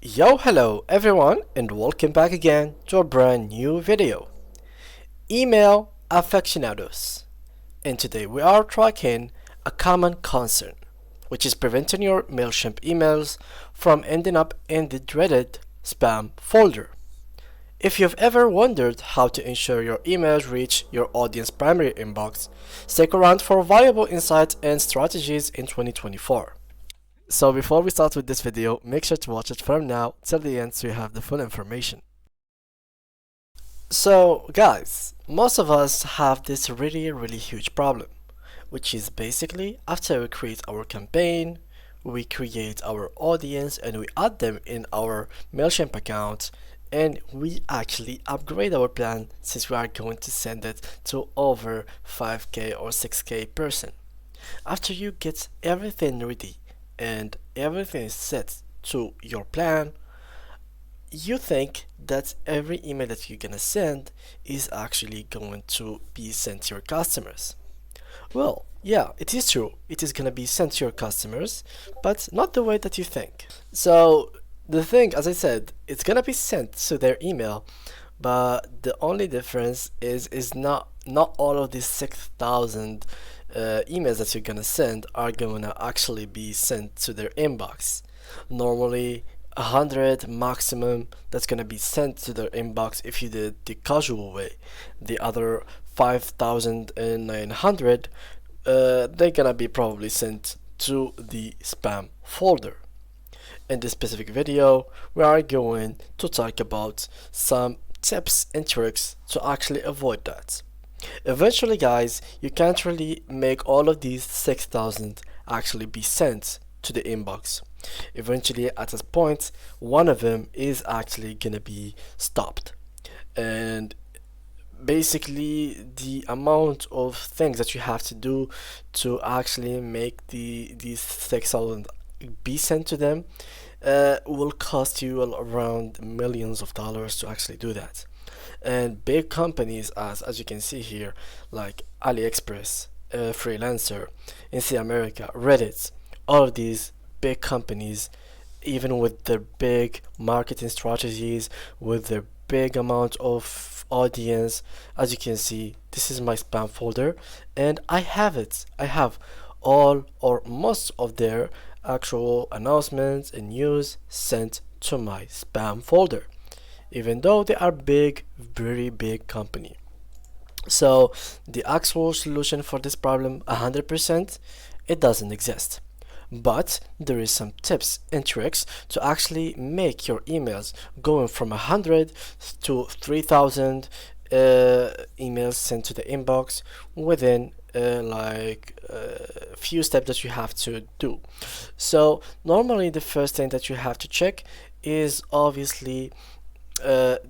Yo, hello everyone, and welcome back again to a brand new video. Email aficionados. And today we are tracking a common concern, which is preventing your Mailchimp emails from ending up in the dreaded spam folder. If you've ever wondered how to ensure your emails reach your audience primary inbox, stick around for valuable insights and strategies in 2024. So before we start with this video, make sure to watch it from now till the end so you have the full information. So guys, most of us have this really huge problem, which is basically after we create our campaign, we create our audience and we add them in our Mailchimp account, and we actually upgrade our plan since we are going to send it to over 5k or 6k person. After you get everything ready and everything is set to your plan, you think that every email that you're gonna send is actually going to be sent to your customers. Well, yeah, it is true. It is gonna be sent to your customers, but not the way that you think. So the thing, as I said, it's gonna be sent to their email, but the only difference is not all of these 6,000 emails that you're gonna send are gonna actually be sent to their inbox. Normally 100 maximum that's gonna be sent to their inbox if you did the casual way. The other 5,900 they're gonna be probably sent to the spam folder. In this specific video, we are going to talk about some tips and tricks to actually avoid that. Eventually, guys, you can't really make all of these 6,000 actually be sent to the inbox. Eventually, at a point, one of them is actually gonna be stopped. And basically the amount of things that you have to do to actually make these 6,000 be sent to them will cost you around millions of dollars to actually do that. And big companies, as you can see here, like AliExpress, Freelancer, NC America, Reddit, all of these big companies, even with their big marketing strategies, with their big amount of audience, as you can see, this is my spam folder, and I have all or most of their actual announcements and news sent to my spam folder, even though they are big, very big company. So the actual solution for this problem, 100%, it doesn't exist. But there is some tips and tricks to actually make your emails going from 100 to 3,000 emails sent to the inbox within a few steps that you have to do. So normally the first thing that you have to check is obviously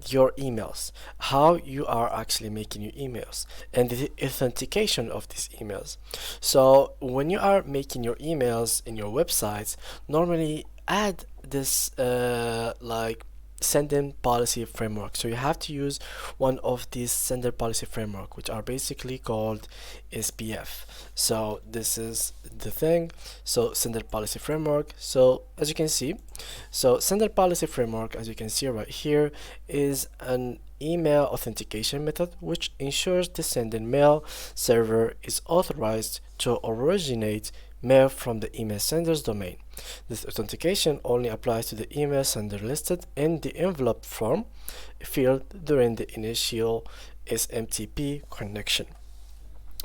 your emails, how you are actually making your emails, and the authentication of these emails. So when you are making your emails in your websites, normally add this send-in policy framework. So you have to use one of these sender policy framework, which are basically called SPF. So this is the thing. So sender policy framework. So as you can see, so sender policy framework, as you can see right here, is an email authentication method which ensures the sending mail server is authorized to originate mail from the email sender's domain. This authentication only applies to the email sender listed in the envelope form field during the initial SMTP connection.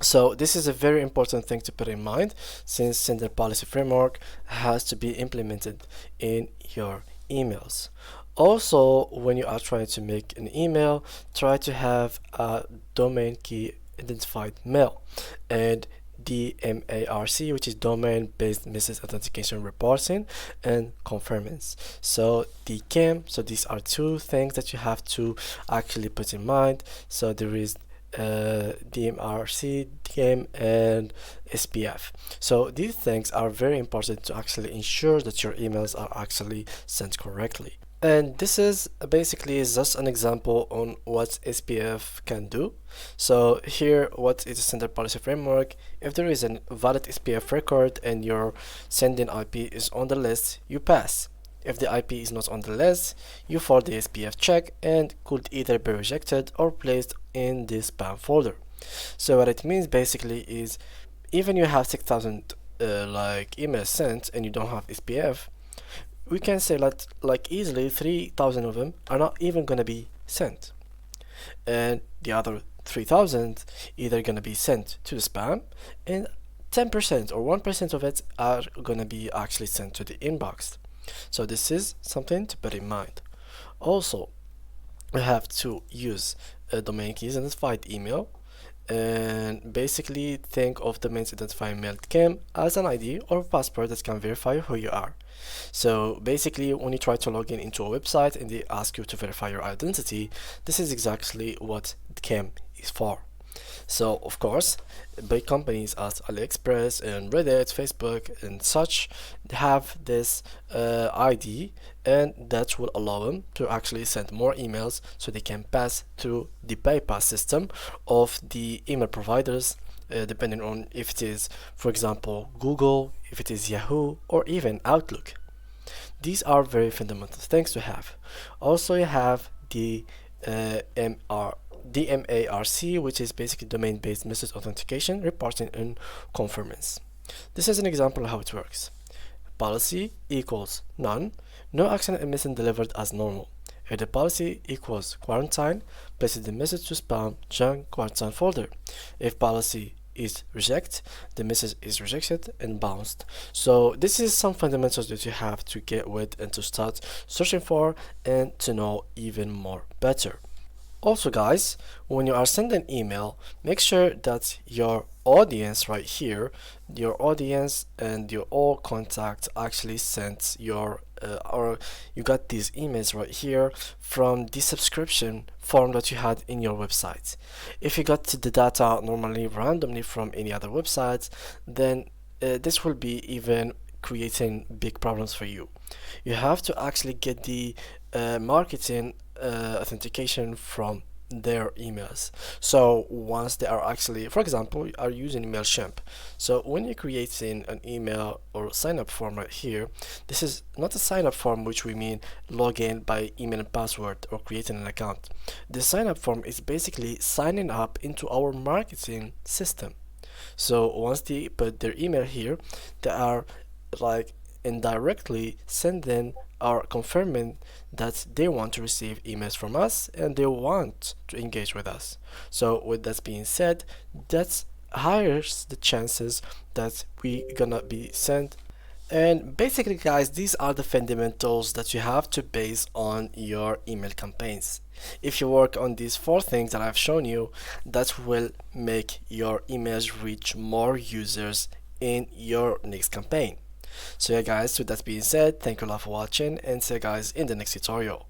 So this is a very important thing to put in mind, since sender policy framework has to be implemented in your emails. Also, when you are trying to make an email, try to have a domain key identified mail and DMARC, which is domain-based message authentication reporting and conformance. So DKIM, so these are two things that you have to actually put in mind. So there is DMRC, DKIM, and SPF. So these things are very important to actually ensure that your emails are actually sent correctly. And this is basically just an example on what SPF can do. So here, what is a sender policy framework? If there is a valid SPF record and your sending IP is on the list, you pass. If the IP is not on the list, you fail the SPF check and could either be rejected or placed in the spam folder. So what it means basically is, even you have 6,000 like emails sent and you don't have SPF, we can say that like easily 3,000 of them are not even gonna be sent, and the other 3,000 either gonna be sent to the spam, and 10% or 1% of it are gonna be actually sent to the inbox. So this is something to bear in mind. Also, we have to use a domain keys identified email, and basically think of domains identifying Mailchimp as an ID or password that can verify who you are. So basically, when you try to log in into a website and they ask you to verify your identity, this is exactly what CAM is for. So of course, big companies as AliExpress and Reddit, Facebook and such have this ID, and that will allow them to actually send more emails so they can pass through the bypass system of the email providers, depending on if it is, for example, Google, if it is Yahoo, or even Outlook. These are very fundamental things to have. Also, you have the DMARC, which is basically domain-based message authentication, reporting, and conformance. This is an example of how it works. Policy equals none, no action and message delivered as normal. If the policy equals quarantine, place the message to spam, junk, quarantine folder. If policy is reject, the message is rejected and bounced. So this is some fundamentals that you have to get with and to start searching for and to know even more better. Also guys, when you are sending email, make sure that your audience right here, your audience and your all contacts actually sent your or you got these emails right here from the subscription form that you had in your website. If you got the data normally randomly from any other websites, then this will be even creating big problems for you. You have to actually get the marketing authentication from their emails. So once they are actually, for example, you are using Mailchimp. So when you're creating an email or sign up form right here, this is not a sign up form, which we mean login by email and password or creating an account. The sign up form is basically signing up into our marketing system. So once they put their email here, they are like indirectly sending or confirming that they want to receive emails from us and they want to engage with us. So with that being said, that's higher the chances that we gonna be sent. And basically guys, these are the fundamentals that you have to base on your email campaigns. If you work on these 4 things that I've shown you, that will make your emails reach more users in your next campaign. So yeah guys, with that being said, thank you a lot for watching, and see you guys in the next tutorial.